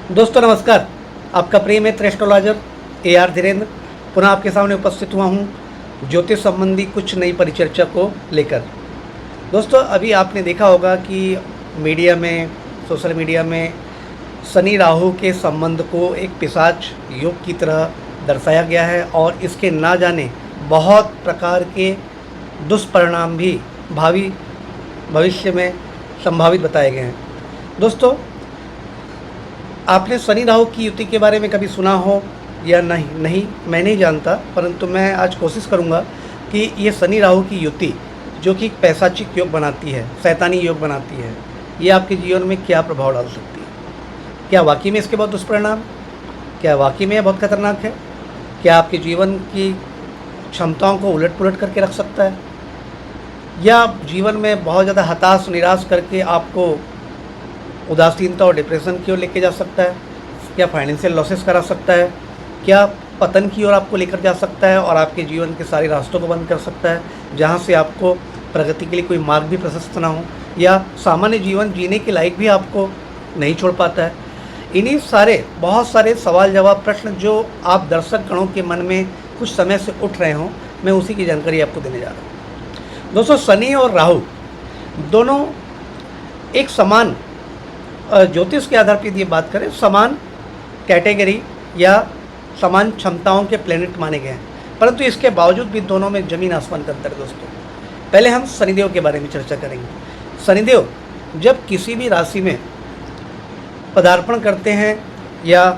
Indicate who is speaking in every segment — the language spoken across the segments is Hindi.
Speaker 1: दोस्तों नमस्कार। आपका प्रिय मित्र एस्ट्रोलॉजर AR धीरेन्द्र पुनः आपके सामने उपस्थित हुआ हूँ ज्योतिष संबंधी कुछ नई परिचर्चा को लेकर। दोस्तों अभी आपने देखा होगा कि मीडिया में, सोशल मीडिया में शनि राहु के संबंध को एक पिशाच योग की तरह दर्शाया गया है और इसके ना जाने बहुत प्रकार के दुष्परिणाम भी भविष्य में संभावित बताए गए हैं। दोस्तों आपने शनि राहु की युति के बारे में कभी सुना हो या नहीं मैं नहीं जानता, परंतु मैं आज कोशिश करूंगा कि ये शनि राहु की युति जो कि पैशाचिक योग बनाती है, शैतानी योग बनाती है, ये आपके जीवन में क्या प्रभाव डाल सकती है। क्या वाकई में इसके बहुत दुष्परिणाम, क्या वाकई में यह बहुत खतरनाक है? क्या आपके जीवन की क्षमताओं को उलट पुलट करके रख सकता है, या जीवन में बहुत ज़्यादा हताश निराश करके आपको उदासीनता और डिप्रेशन की ओर लेके जा सकता है? क्या फाइनेंशियल लॉसेस करा सकता है? क्या पतन की ओर आपको लेकर जा सकता है और आपके जीवन के सारे रास्तों को बंद कर सकता है, जहां से आपको प्रगति के लिए कोई मार्ग भी प्रशस्त ना हो, या सामान्य जीवन जीने के लायक भी आपको नहीं छोड़ पाता है? इन्हीं सारे बहुत सारे सवाल जवाब प्रश्न जो आप दर्शक गणों के मन में कुछ समय से उठ रहे हों, मैं उसी की जानकारी आपको देने जा रहा हूँ। दोस्तों शनि और राहु दोनों एक समान ज्योतिष के आधार पर यदि बात करें, समान कैटेगरी या समान क्षमताओं के प्लेनेट माने गए हैं, परंतु इसके बावजूद भी दोनों में जमीन आसमान का अंतर है। दोस्तों पहले हम शनिदेव के बारे में चर्चा करेंगे। शनिदेव जब किसी भी राशि में पदार्पण करते हैं या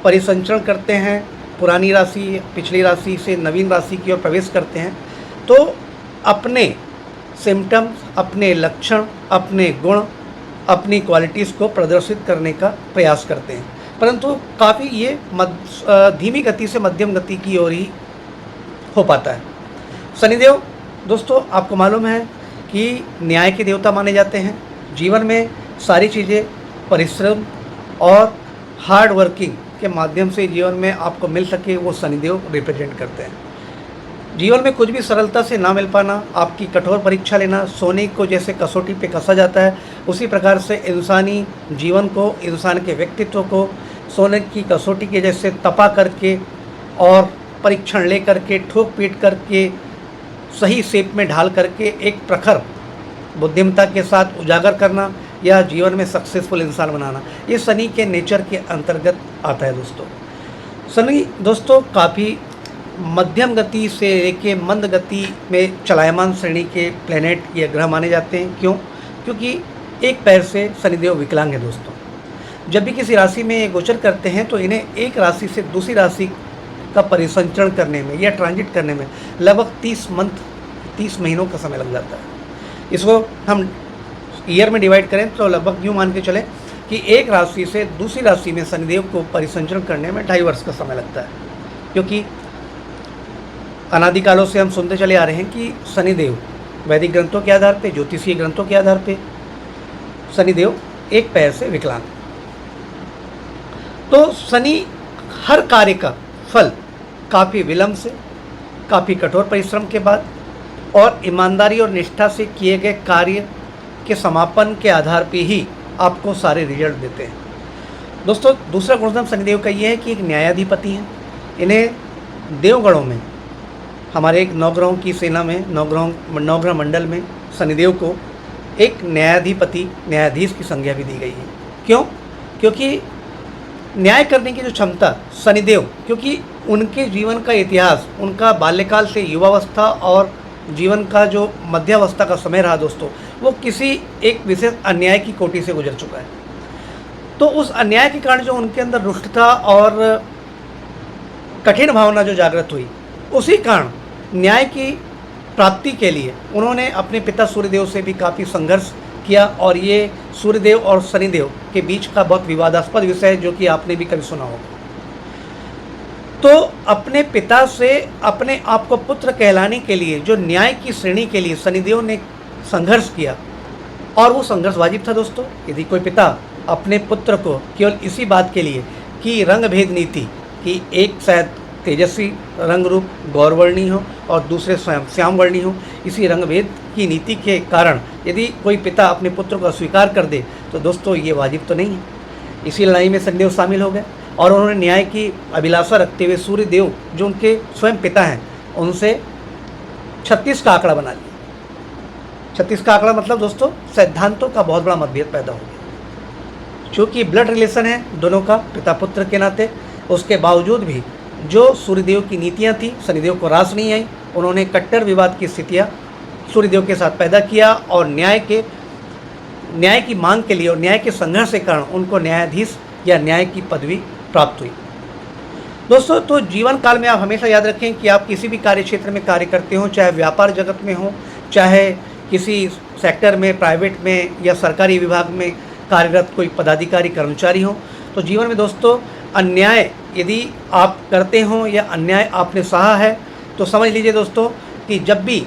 Speaker 1: परिसंचरण करते हैं, पुरानी राशि पिछली राशि से नवीन राशि की ओर प्रवेश करते हैं, तो अपने सिम्टम्स, अपने लक्षण, अपने गुण, अपनी क्वालिटीज़ को प्रदर्शित करने का प्रयास करते हैं, परंतु काफ़ी ये धीमी गति से मध्यम गति की ओर ही हो पाता है। शनिदेव दोस्तों आपको मालूम है कि न्याय के देवता माने जाते हैं। जीवन में सारी चीज़ें परिश्रम और हार्ड वर्किंग के माध्यम से जीवन में आपको मिल सके, वो शनिदेव रिप्रेजेंट करते हैं। जीवन में कुछ भी सरलता से ना मिल पाना, आपकी कठोर परीक्षा लेना, सोने को जैसे कसौटी पे कसा जाता है, उसी प्रकार से इंसानी जीवन को, इंसान के व्यक्तित्व को सोने की कसौटी के जैसे तपा करके और परीक्षण ले करके, ठोक पीट करके, सही शेप में ढाल करके एक प्रखर बुद्धिमत्ता के साथ उजागर करना या जीवन में सक्सेसफुल इंसान बनाना, ये शनि के नेचर के अंतर्गत आता है। दोस्तों शनि दोस्तों काफ़ी मध्यम गति से लेके मंद गति में चलायमान श्रेणी के प्लेनेट या ग्रह माने जाते हैं। क्यों? क्योंकि एक पैर से शनिदेव विकलांग है। दोस्तों जब भी किसी राशि में ये गोचर करते हैं तो इन्हें एक राशि से दूसरी राशि का परिसंचरण करने में या ट्रांजिट करने में लगभग 30 महीनों का समय लग जाता है। इसको हम ईयर में डिवाइड करें तो लगभग यूँ मान के चलें कि एक राशि से दूसरी राशि में शनिदेव को परिसंचरण करने में 2.5 वर्ष का समय लगता है, क्योंकि अनादिकालों से हम सुनते चले आ रहे हैं कि शनिदेव वैदिक ग्रंथों के आधार पे, ज्योतिषीय ग्रंथों के आधार पे शनिदेव एक पैर से विकलांग। तो शनि हर कार्य का फल काफ़ी विलंब से, काफ़ी कठोर परिश्रम के बाद और ईमानदारी और निष्ठा से किए गए कार्य के समापन के आधार पे ही आपको सारे रिजल्ट देते हैं। दोस्तों दूसरा गुणधर्म शनिदेव का ये है कि एक न्यायाधिपति हैं। इन्हें देवगणों में, हमारे एक नवग्रहों की सेना में, नवग्रह मंडल में शनिदेव को एक न्यायाधिपति, न्यायाधीश की संज्ञा भी दी गई है। क्यों? क्योंकि न्याय करने की जो क्षमता शनिदेव, क्योंकि उनके जीवन का इतिहास, उनका बाल्यकाल से युवावस्था और जीवन का जो मध्यावस्था का समय रहा दोस्तों, वो किसी एक विशेष अन्याय की कोटि से गुजर चुका है। तो उस अन्याय के कारण जो उनके अंदर रुष्टता और कठिन भावना जो जागृत हुई, उसी कारण न्याय की प्राप्ति के लिए उन्होंने अपने पिता सूर्यदेव से भी काफ़ी संघर्ष किया, और ये सूर्यदेव और शनिदेव के बीच का बहुत विवादास्पद विषय है, जो कि आपने भी कभी सुना होगा। तो अपने पिता से अपने आप को पुत्र कहलाने के लिए, जो न्याय की श्रेणी के लिए शनिदेव ने संघर्ष किया, और वो संघर्ष वाजिब था। दोस्तों यदि कोई पिता अपने पुत्र को केवल इसी बात के लिए कि रंग भेद नीति, कि एक शायद तेजस्वी रंग रूप गौरवर्णी हो और दूसरे स्वयं श्यामवर्णी हो, इसी रंग भेद की नीति के कारण यदि कोई पिता अपने पुत्र को अस्वीकार कर दे तो दोस्तों ये वाजिब तो नहीं है। इसी लड़ाई में शनिदेव शामिल हो गए और उन्होंने न्याय की अभिलाषा रखते हुए सूर्य देव जो उनके स्वयं पिता हैं उनसे 36 का आंकड़ा बना लिया। 36 का आंकड़ा मतलब दोस्तों सिद्धांतों का बहुत बड़ा मतभेद पैदा हो गया। चूँकि ब्लड रिलेशन है दोनों का पिता पुत्र के नाते, उसके बावजूद भी जो सूर्यदेव की नीतियाँ थी शनिदेव को रास नहीं आई। उन्होंने कट्टर विवाद की स्थितियाँ सूर्यदेव के साथ पैदा किया और न्याय की मांग के लिए और न्याय के संघर्ष के कारण उनको न्यायाधीश या न्याय की पदवी प्राप्त हुई। दोस्तों तो जीवन काल में आप हमेशा याद रखें कि आप किसी भी कार्य क्षेत्र में कार्य करते हो, चाहे व्यापार जगत में हो, चाहे किसी सेक्टर में, प्राइवेट में या सरकारी विभाग में कार्यरत कोई पदाधिकारी कर्मचारी हो, तो जीवन में दोस्तों अन्याय यदि आप करते हो या अन्याय आपने सहा है तो समझ लीजिए दोस्तों कि जब भी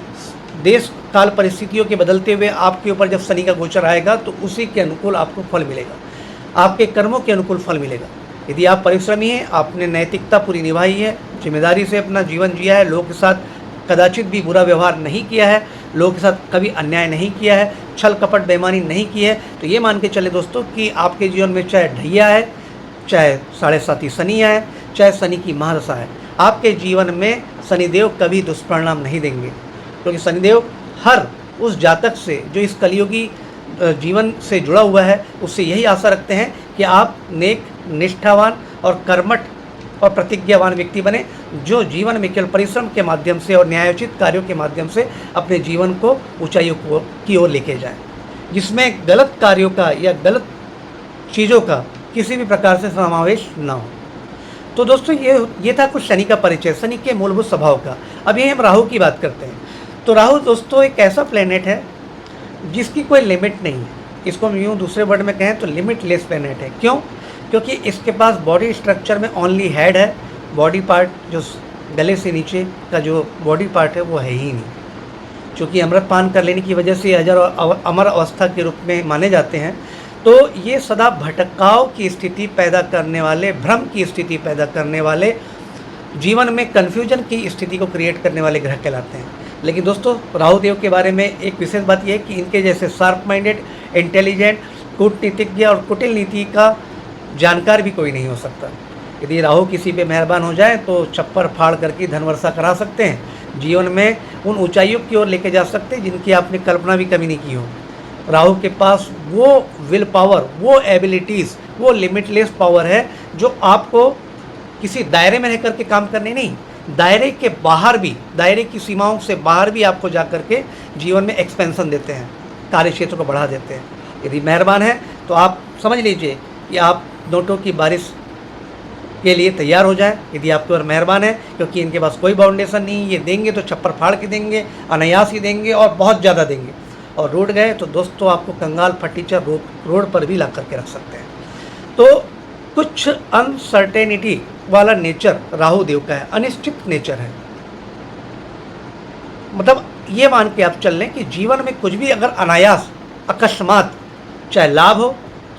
Speaker 1: देश काल परिस्थितियों के बदलते हुए आपके ऊपर जब शनि का गोचर आएगा तो उसी के अनुकूल आपको फल मिलेगा, आपके कर्मों के अनुकूल फल मिलेगा। यदि आप परिश्रमी हैं, आपने नैतिकता पूरी निभाई है, जिम्मेदारी से अपना जीवन जिया है, लोगों के साथ कदाचित भी बुरा व्यवहार नहीं किया है, लोगों के साथ कभी अन्याय नहीं किया है, छल कपट बेईमानी नहीं की है, तो ये मान के चले दोस्तों कि आपके जीवन में चाहे ढैया है, चाहे 7.5 शनि है, चाहे शनि की महादशा है, आपके जीवन में शनिदेव कभी दुष्परिणाम नहीं देंगे। क्योंकि शनिदेव हर उस जातक से जो इस कलियुगी जीवन से जुड़ा हुआ है उससे यही आशा रखते हैं कि आप नेक, निष्ठावान और कर्मठ और प्रतिज्ञावान व्यक्ति बने, जो जीवन में केवल परिश्रम के माध्यम से और न्यायोचित कार्यों के माध्यम से अपने जीवन को ऊंचाइयों की ओर लेके जाएं, जिसमें गलत कार्यों का या गलत चीज़ों का किसी भी प्रकार से समावेश ना हो। तो दोस्तों ये था कुछ शनि का परिचय, शनि के मूलभूत स्वभाव का। अभी हम राहु की बात करते हैं। तो राहु दोस्तों एक ऐसा प्लेनेट है जिसकी कोई लिमिट नहीं है। इसको हम यूँ दूसरे वर्ड में कहें तो लिमिटलेस प्लेनेट है। क्यों? क्योंकि इसके पास बॉडी स्ट्रक्चर में ओनली हेड है, बॉडी पार्ट जो गले से नीचे का जो बॉडी पार्ट है वो है ही नहीं। चूँकि अमृतपान कर लेने की वजह से अजर और अमर अवस्था के रूप में माने जाते हैं, तो ये सदा भटकाव की स्थिति पैदा करने वाले, भ्रम की स्थिति पैदा करने वाले, जीवन में कन्फ्यूजन की स्थिति को क्रिएट करने वाले ग्रह कहलाते हैं। लेकिन दोस्तों राहु देव के बारे में एक विशेष बात यह है कि इनके जैसे शार्प माइंडेड, इंटेलिजेंट, कूटनीतिज्ञ और कुटिल नीति का जानकार भी कोई नहीं हो सकता। यदि राहु किसी पे मेहरबान हो जाए तो छप्पर फाड़ करके धन वर्षा करा सकते हैं, जीवन में उन ऊंचाइयों की ओर लेके जा सकते हैं जिनकी आपने कल्पना भी कभी नहीं की हो। राहु के पास वो विल पावर, वो एबिलिटीज़, वो लिमिटलेस पावर है जो आपको किसी दायरे में रह करके काम करने नहीं, दायरे के बाहर भी, दायरे की सीमाओं से बाहर भी आपको जा करके जीवन में एक्सपेंशन देते हैं, कार्य क्षेत्र को बढ़ा देते हैं। यदि मेहरबान है तो आप समझ लीजिए कि आप नोटों की बारिश के लिए तैयार हो जाएं। यदि आपके ऊपर मेहरबान है, क्योंकि इनके पास कोई बाउंडेशन नहीं, ये देंगे तो छप्पर फाड़ के देंगे, अनायास ही देंगे और बहुत ज़्यादा देंगे। और रूठ गए तो दोस्तों आपको कंगाल फटीचर रोड पर भी ला करके रख सकते हैं। तो कुछ अनसर्टेनिटी वाला नेचर राहु देव का है, अनिश्चित नेचर है। मतलब ये मान के आप चल लें कि जीवन में कुछ भी अगर अनायास, अकस्मात, चाहे लाभ हो,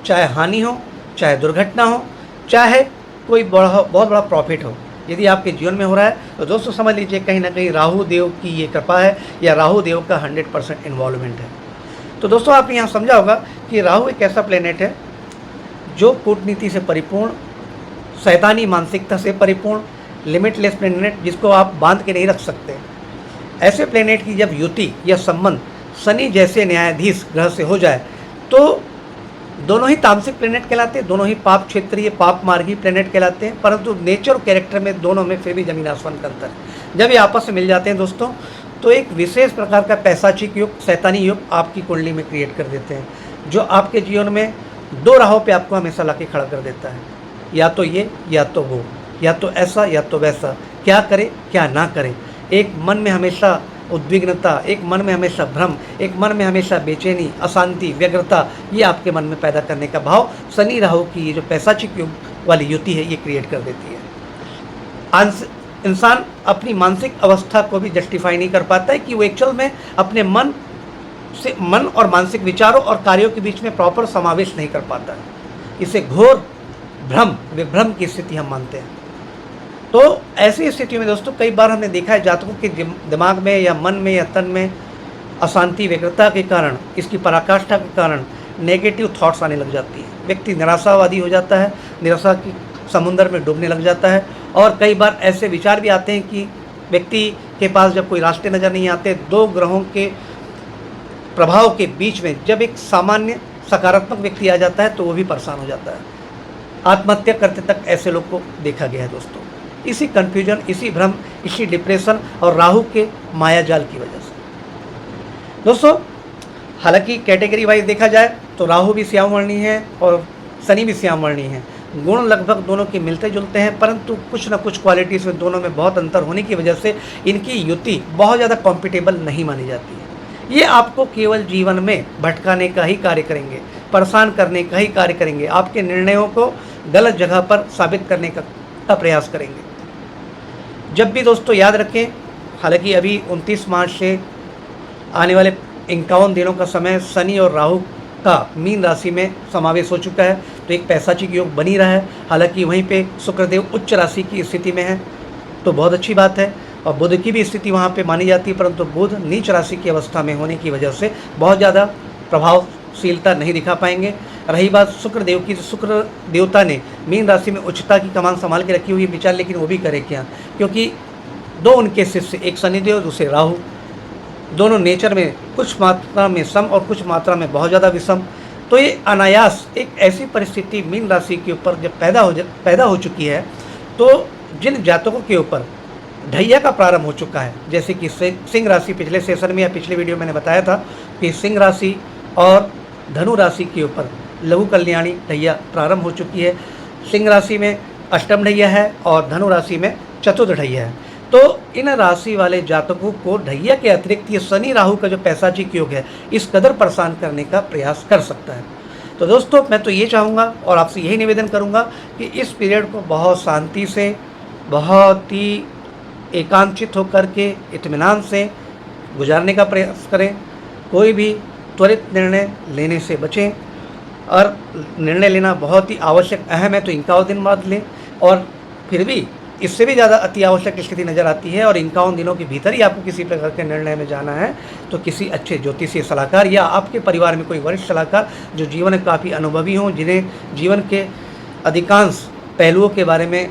Speaker 1: चाहे हानि हो, चाहे दुर्घटना हो, चाहे कोई बहुत बड़ा प्रॉफिट हो, यदि आपके जीवन में हो रहा है तो दोस्तों समझ लीजिए कहीं ना कहीं राहु देव की ये कृपा है या राहु देव का 100% इन्वॉल्वमेंट है। तो दोस्तों आपने यहाँ समझा होगा कि राहु एक ऐसा प्लेनेट है जो कूटनीति से परिपूर्ण, शैतानी मानसिकता से परिपूर्ण, लिमिटलेस प्लेनेट जिसको आप बांध के नहीं रख सकते। ऐसे प्लेनेट की जब युति या संबंध शनि जैसे न्यायाधीश ग्रह से हो जाए तो दोनों ही तामसिक प्लेनेट कहलाते हैं, दोनों ही पाप क्षेत्रीय, पाप मार्गी प्लेनेट कहलाते हैं, परंतु नेचर और कैरेक्टर में दोनों में फिर भी जमीन आसमान का अंतर है। जब ये आपस में मिल जाते हैं दोस्तों तो एक विशेष प्रकार का पैशाचिक युग, शैतानी युग आपकी कुंडली में क्रिएट कर देते हैं, जो आपके जीवन में दो राहों पे आपको हमेशा ला के खड़ा कर देता है, या तो ये या तो वो, या तो ऐसा या तो वैसा, क्या करे क्या ना करे। एक मन में हमेशा उद्विग्नता, एक मन में हमेशा भ्रम, एक मन में हमेशा बेचैनी, अशांति, व्यग्रता, ये आपके मन में पैदा करने का भाव शनि राहु की ये जो पैशाचिक युग वाली युति है ये क्रिएट कर देती है। इंसान अपनी मानसिक अवस्था को भी जस्टिफाई नहीं कर पाता है कि वो एक्चुअल में अपने मन और मानसिक विचारों और कार्यों के बीच में प्रॉपर समावेश नहीं कर पाता है। इसे घोर विभ्रम की स्थिति हम मानते हैं। तो ऐसी स्थितियों में दोस्तों कई बार हमने देखा है जातकों के दिमाग में या मन में या तन में अशांति, व्यग्रता के कारण, इसकी पराकाष्ठा के कारण नेगेटिव थॉट्स आने लग जाती हैं, व्यक्ति निराशावादी हो जाता है, निराशा की समुंदर में डूबने लग जाता है। और कई बार ऐसे विचार भी आते हैं कि व्यक्ति के पास जब कोई रास्ते नज़र नहीं आते, दो ग्रहों के प्रभाव के बीच में जब एक सामान्य सकारात्मक व्यक्ति आ जाता है तो वो भी परेशान हो जाता है, आत्महत्या करते तक ऐसे लोग को देखा गया है दोस्तों। इसी कन्फ्यूजन, इसी भ्रम, इसी डिप्रेशन और राहु के माया जाल की वजह से दोस्तों। हालांकि कैटेगरी वाइज देखा जाए तो राहु भी श्याम वर्णी है और शनि भी श्याम वर्णी है, गुण लगभग दोनों के मिलते जुलते हैं, परंतु कुछ ना कुछ क्वालिटीज़ में दोनों में बहुत अंतर होने की वजह से इनकी युति बहुत ज़्यादा कॉम्पिटेबल नहीं मानी जाती है। ये आपको केवल जीवन में भटकाने का ही कार्य करेंगे, परेशान करने का ही कार्य करेंगे, आपके निर्णयों को गलत जगह पर साबित करने का प्रयास करेंगे। जब भी दोस्तों याद रखें, हालांकि अभी 29 मार्च से आने वाले 51 दिनों का समय शनि और राहु का मीन राशि में समावेश हो चुका है, तो एक पैशाचिक योग बनी रहा है। हालांकि वहीं पे शुक्रदेव उच्च राशि की स्थिति में है तो बहुत अच्छी बात है, और बुध की भी स्थिति वहाँ पे मानी जाती है, परंतु बुध नीच राशि की अवस्था में होने की वजह से बहुत ज़्यादा प्रभावशीलता नहीं दिखा पाएंगे। रही बात शुक्रदेव की, शुक्र देवता ने मीन राशि में उच्चता की कमान संभाल के रखी हुई है विचार, लेकिन वो भी करे क्या, क्योंकि दो उनके शिष्य, एक शनिदेव दूसरे राहु, दोनों नेचर में कुछ मात्रा में सम और कुछ मात्रा में बहुत ज़्यादा विषम। तो ये अनायास एक ऐसी परिस्थिति मीन राशि के ऊपर जब पैदा हो चुकी है, तो जिन जातकों के ऊपर ढैया का प्रारंभ हो चुका है, जैसे कि सिंह राशि, पिछले सेशन में या पिछले वीडियो मैंने बताया था कि सिंह राशि और धनु राशि के ऊपर लघु कल्याणी ढैया प्रारंभ हो चुकी है। सिंह राशि में अष्टम ढैया है और धनु राशि में चतुर्थ ढैया है। तो इन राशि वाले जातकों को ढैया के अतिरिक्त ये शनि राहु का जो पैशाचिक योग है इस कदर परेशान करने का प्रयास कर सकता है। तो दोस्तों मैं तो ये चाहूँगा और आपसे यही निवेदन करूँगा कि इस पीरियड को बहुत शांति से, बहुत ही एकांचित होकर के, इत्मीनान से गुजारने का प्रयास करें। कोई भी त्वरित निर्णय लेने से बचें, और निर्णय लेना बहुत ही आवश्यक अहम है तो 51 दिन बाद लें, और फिर भी इससे भी ज़्यादा अति आवश्यक स्थिति नज़र आती है और 51 दिनों के भीतर ही आपको किसी प्रकार के निर्णय में जाना है तो किसी अच्छे ज्योतिषीय सलाहकार या आपके परिवार में कोई वरिष्ठ सलाहकार जो जीवन में काफ़ी अनुभवी हों, जिन्हें जीवन के अधिकांश पहलुओं के बारे में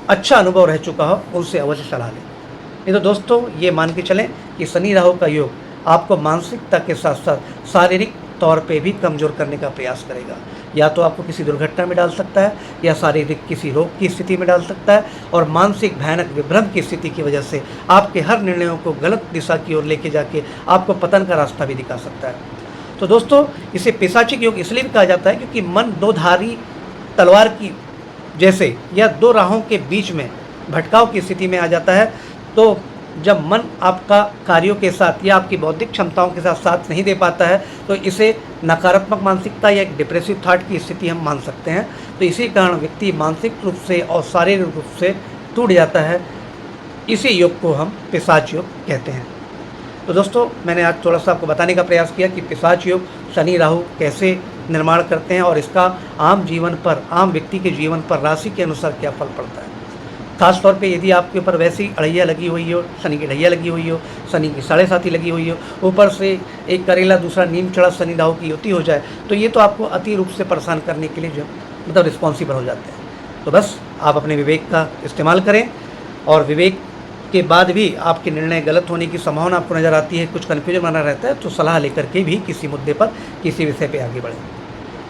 Speaker 1: अच्छा अनुभव रह चुका हो, उनसे अवश्य सलाह लें। नहीं तो दोस्तों ये मान के चलें कि शनि राहु का योग आपको मानसिकता के साथ साथ शारीरिक तौर पे भी कमज़ोर करने का प्रयास करेगा। या तो आपको किसी दुर्घटना में डाल सकता है या शारीरिक किसी रोग की स्थिति में डाल सकता है, और मानसिक भयानक विभ्रम की स्थिति की वजह से आपके हर निर्णयों को गलत दिशा की ओर लेके जाके आपको पतन का रास्ता भी दिखा सकता है। तो दोस्तों इसे पैशाचिक योग इसलिए भी कहा जाता है क्योंकि मन दो धारी तलवार की जैसे या दो राहों के बीच में भटकाव की स्थिति में आ जाता है। तो जब मन आपका कार्यों के साथ या आपकी बौद्धिक क्षमताओं के साथ नहीं दे पाता है तो इसे नकारात्मक मानसिकता या एक डिप्रेसिव थॉट की स्थिति हम मान सकते हैं। तो इसी कारण व्यक्ति मानसिक रूप से और शारीरिक रूप से टूट जाता है। इसी योग को हम पिशाच योग कहते हैं। तो दोस्तों मैंने आज थोड़ा सा आपको बताने का प्रयास किया कि पिशाच योग शनि राहु कैसे निर्माण करते हैं और इसका आम जीवन पर, आम व्यक्ति के जीवन पर राशि के अनुसार क्या फल पड़ता है। खास तौर पे यदि आपके ऊपर वैसी अड़ैया लगी हुई हो, शनि की ढैया लगी हुई हो, शनि की 7.5 लगी हुई हो, ऊपर से एक करेला दूसरा नीम चढ़ा शनि राहु की युति हो जाए तो ये तो आपको अति रूप से परेशान करने के लिए जो मतलब रिस्पॉन्सिबल हो जाते हैं। तो बस आप अपने विवेक का इस्तेमाल करें, और विवेक के बाद भी आपके निर्णय गलत होने की संभावना आपको नज़र आती है, कुछ कन्फ्यूजन बना रहता है, तो सलाह लेकर के भी किसी मुद्दे पर, किसी विषय पर आगे बढ़ें।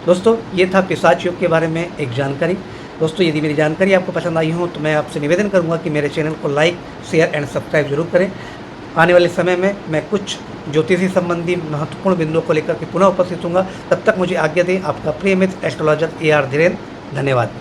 Speaker 1: दोस्तों ये था पिशाच योग के बारे में एक जानकारी। दोस्तों यदि मेरी जानकारी आपको पसंद आई हो तो मैं आपसे निवेदन करूंगा कि मेरे चैनल को लाइक, शेयर एंड सब्सक्राइब जरूर करें। आने वाले समय में मैं कुछ ज्योतिषी संबंधी महत्वपूर्ण बिंदुओं को लेकर के पुनः उपस्थित होऊंगा। तब तक मुझे आज्ञा दें। आपका प्रिय मित्र एस्ट्रोलॉजर AR धीरेन्द्र। धन्यवाद।